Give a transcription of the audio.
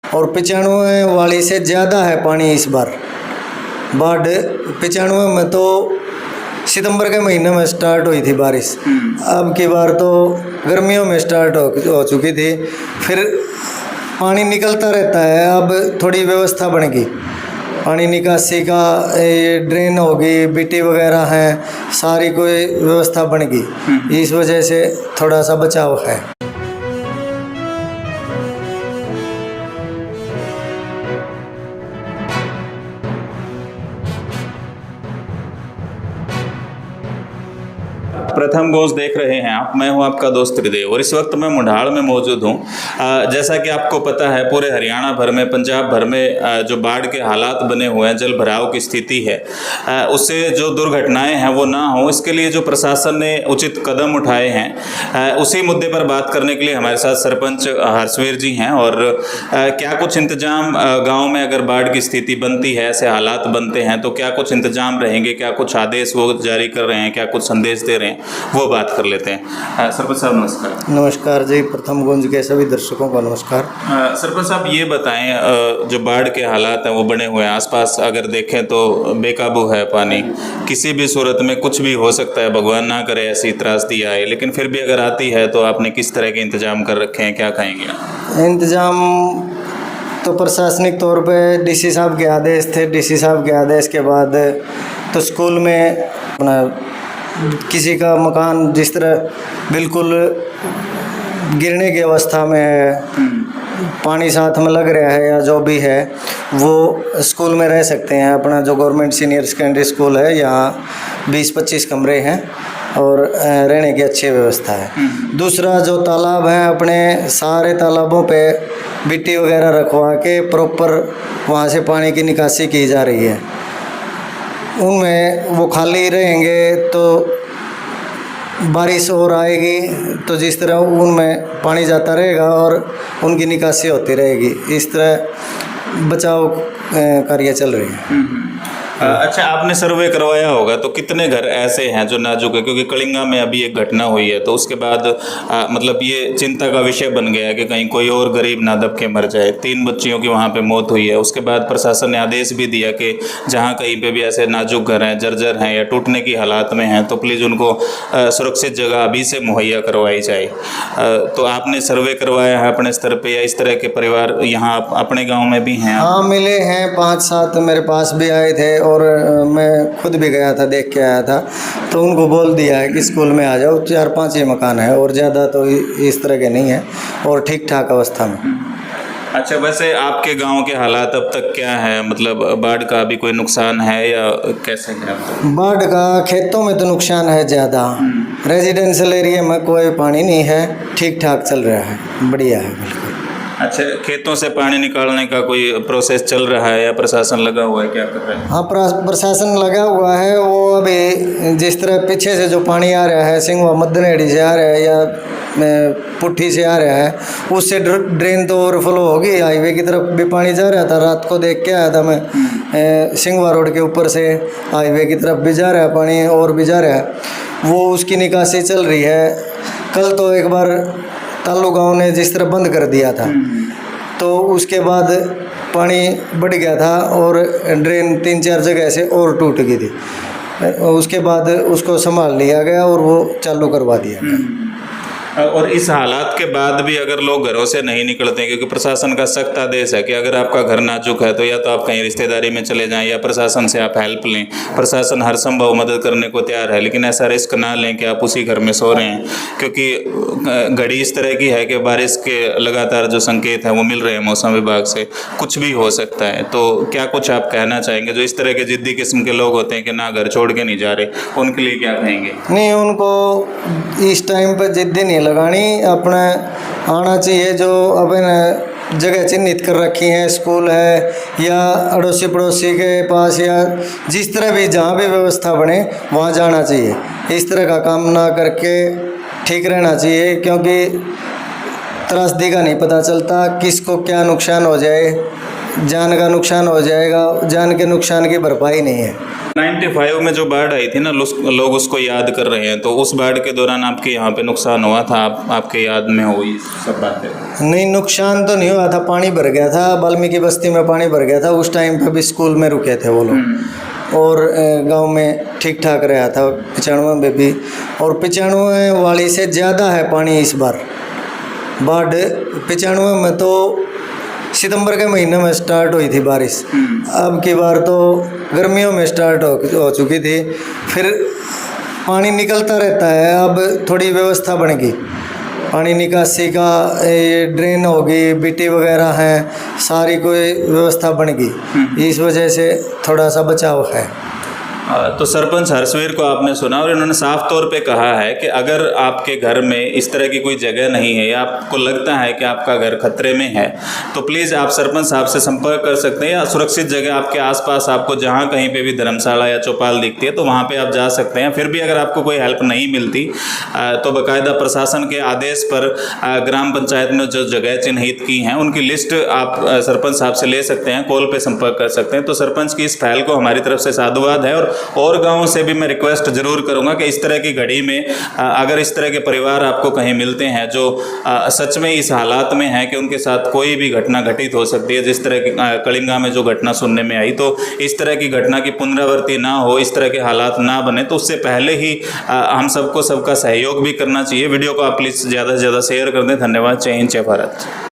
और 95 वाली से ज़्यादा है पानी इस बार। बाढ़ 95 में तो सितंबर के महीने में स्टार्ट हुई थी बारिश, अब की बार तो गर्मियों में स्टार्ट हो चुकी थी। फिर पानी निकलता रहता है। अब थोड़ी व्यवस्था बनेगी पानी निकासी का, ये ड्रेन होगी, बीटी वगैरह हैं, सारी कोई व्यवस्था बनेगी। इस वजह से थोड़ा सा बचाव है। प्रथम गोज देख रहे हैं आप, मैं हूं आपका दोस्त त्रिदेव और इस वक्त मैं मुंडाल में मौजूद हूं। जैसा कि आपको पता है, पूरे हरियाणा भर में, पंजाब भर में जो बाढ़ के हालात बने हुए हैं, जल भराव की स्थिति है, उससे जो दुर्घटनाएं हैं वो ना हो, इसके लिए जो प्रशासन ने उचित कदम उठाए हैं, उसी मुद्दे पर बात करने के लिए हमारे साथ सरपंच हर्षवीर जी हैं। और क्या कुछ इंतजाम गाँव में अगर बाढ़ की स्थिति बनती है, ऐसे हालात बनते हैं, तो क्या कुछ इंतजाम रहेंगे, क्या कुछ आदेश वो जारी कर रहे हैं, क्या कुछ संदेश दे रहे हैं, वो बात कर लेते हैं। सरपंच साहब नमस्कार। नमस्कार जी, प्रथम गुंज के सभी दर्शकों को नमस्कार। सरपंच साहब ये बताएं, जो बाढ़ के हालात हैं वो बने हुए हैं, आसपास अगर देखें तो बेकाबू है पानी, किसी भी सूरत में कुछ भी हो सकता है, भगवान ना करे ऐसी त्रासदी आए, लेकिन फिर भी अगर आती है तो आपने किस तरह के इंतजाम कर रखे हैं, क्या कहेंगे आप? इंतजाम तो प्रशासनिक तौर पे डीसी साहब के आदेश थे। डीसी साहब के आदेश के बाद तो स्कूल में अपना किसी का मकान जिस तरह बिल्कुल गिरने की अवस्था में है, पानी साथ में लग रहा है या जो भी है, वो स्कूल में रह सकते हैं। अपना जो गवर्नमेंट सीनियर सेकेंडरी स्कूल है, यहाँ 20-25 कमरे हैं और रहने की अच्छी व्यवस्था है। दूसरा जो तालाब हैं, अपने सारे तालाबों पे मिट्टी वगैरह रखवा के प्रॉपर वहाँ से पानी की निकासी की जा रही है। उनमें वो खाली रहेंगे तो बारिश और आएगी तो जिस तरह उनमें पानी जाता रहेगा और उनकी निकासी होती रहेगी। इस तरह बचाव कार्य चल रही है। अच्छा, आपने सर्वे करवाया होगा, तो कितने घर ऐसे हैं जो नाजुक है? क्योंकि कलिंगा में अभी एक घटना हुई है, तो उसके बाद मतलब ये चिंता का विषय बन गया है कि कहीं कोई और गरीब ना दब के मर जाए। 3 बच्चियों की वहाँ पे मौत हुई है। उसके बाद प्रशासन ने आदेश भी दिया कि जहाँ कहीं पे भी ऐसे नाजुक घर हैं, जर्जर हैं या टूटने की हालात में हैं, तो प्लीज़ उनको सुरक्षित जगह अभी से मुहैया करवाई जाए। तो आपने सर्वे करवाया है अपने स्तर पर, या इस तरह के परिवार यहाँ अपने गाँव में भी हैं? हाँ, मिले हैं 5-7 मेरे पास भी आए थे और मैं खुद भी गया था, देख के आया था। तो उनको बोल दिया है कि स्कूल में आ जाओ। 4-5 ही मकान है और ज़्यादा तो इस तरह के नहीं है और ठीक ठाक अवस्था में। अच्छा, वैसे आपके गांव के हालात अब तक क्या है? मतलब बाढ़ का अभी कोई नुकसान है या कैसे है? बाढ़ का खेतों में तो नुकसान है ज़्यादा, रेजिडेंशियल एरिया में कोई पानी नहीं है, ठीक ठाक चल रहा है, बढ़िया है बिल्कुल। अच्छा, खेतों से पानी निकालने का कोई प्रोसेस चल रहा है या प्रशासन लगा हुआ है, क्या कर रहा है? हाँ, प्रशासन लगा हुआ है। वो अभी जिस तरह पीछे से जो पानी आ रहा है, सिंघवा मदनेड़ी से आ रहा है या पुट्ठी से आ रहा है, उससे ड्रेन तो ओवरफ्लो होगी। हाईवे की तरफ भी पानी जा रहा था, रात को देख के आया था मैं। सिंघवा रोड के ऊपर से हाईवे की तरफ भी जा रहा है पानी, और भी जा रहा है, वो उसकी निकासी चल रही है। कल तो एक बार तालू गांव ने जिस तरह बंद कर दिया था, तो उसके बाद पानी बढ़ गया था और ड्रेन 3-4 जगह से और टूट गई थी। उसके बाद उसको संभाल लिया गया और वो चालू करवा दिया गया। और इस हालात के बाद भी अगर लोग घरों से नहीं निकलते, क्योंकि प्रशासन का सख्त आदेश है कि अगर आपका घर नाजुक है तो या तो आप कहीं रिश्तेदारी में चले जाएं या प्रशासन से आप हेल्प लें। प्रशासन हर संभव मदद करने को तैयार है, लेकिन ऐसा रिस्क ना लें कि आप उसी घर में सो रहे हैं, क्योंकि घड़ी इस तरह की है कि बारिश के लगातार जो संकेत हैं वो मिल रहे हैं मौसम विभाग से, कुछ भी हो सकता है। तो क्या कुछ आप कहना चाहेंगे जो इस तरह के जिद्दी किस्म के लोग होते हैं कि ना घर छोड़ के नहीं जा रहे, उनके लिए क्या कहेंगे? नहीं, उनको इस टाइम पर जिद्दी नहीं लगानी, अपना आना चाहिए। जो अपन जगह चिन्हित कर रखी हैं, स्कूल है या अड़ोसी पड़ोसी के पास या जिस तरह भी जहाँ भी व्यवस्था बने वहाँ जाना चाहिए। इस तरह का काम ना करके ठीक रहना चाहिए, क्योंकि त्रासदी का नहीं पता चलता किसको क्या नुकसान हो जाए। जान का नुकसान हो जाएगा, जान के नुकसान की भरपाई नहीं है। 95 में जो बाढ़ आई थी ना, लोग उसको याद कर रहे हैं, तो उस बाढ़ के दौरान आपके यहाँ पे नुकसान हुआ था, आपके याद में हो ये सब बातें? नहीं, नुकसान तो नहीं हुआ था, पानी भर गया था, वाल्मीकि बस्ती में पानी भर गया था, उस टाइम पे भी स्कूल में रुके थे वो लोग, और गांव में ठीक ठाक रहा था 95 में भी। और 95 वाली से ज़्यादा है पानी इस बार बाढ़। 95 में तो सितंबर के महीने में स्टार्ट हुई थी बारिश, अब की बार तो गर्मियों में स्टार्ट हो चुकी थी। फिर पानी निकलता रहता है, अब थोड़ी व्यवस्था बन गई पानी निकासी का, ये ड्रेन होगी, बीटी वगैरह हैं, सारी कोई व्यवस्था बन गई, इस वजह से थोड़ा सा बचाव है। तो सरपंच हर्षवीर को आपने सुना और इन्होंने साफ तौर पे कहा है कि अगर आपके घर में इस तरह की कोई जगह नहीं है या आपको लगता है कि आपका घर खतरे में है, तो प्लीज़ आप सरपंच साहब से संपर्क कर सकते हैं, या सुरक्षित जगह आपके आसपास आपको जहां कहीं पे भी धर्मशाला या चौपाल दिखती है तो वहां पे आप जा सकते हैं। फिर भी अगर आपको कोई हेल्प नहीं मिलती तो बाकायदा प्रशासन के आदेश पर ग्राम पंचायत ने जो जगह चिन्हित की हैं उनकी लिस्ट आप सरपंच साहब से ले सकते हैं, कॉल पर संपर्क कर सकते हैं। तो सरपंच की इस पहल को हमारी तरफ से साधुवाद है, और गांवों से भी मैं रिक्वेस्ट जरूर करूंगा कि इस तरह की घड़ी में अगर इस तरह के परिवार आपको कहीं मिलते हैं जो सच में इस हालात में है कि उनके साथ कोई भी घटना घटित हो सकती है, जिस तरह की कलिंगा में जो घटना सुनने में आई, तो इस तरह की घटना की पुनरावृत्ति ना हो, इस तरह के हालात ना बने, तो उससे पहले ही हम सबको सबका सहयोग भी करना चाहिए। वीडियो को आप प्लीज़ ज़्यादा से ज़्यादा शेयर कर दें। धन्यवाद। जय हिंद, जय भारत।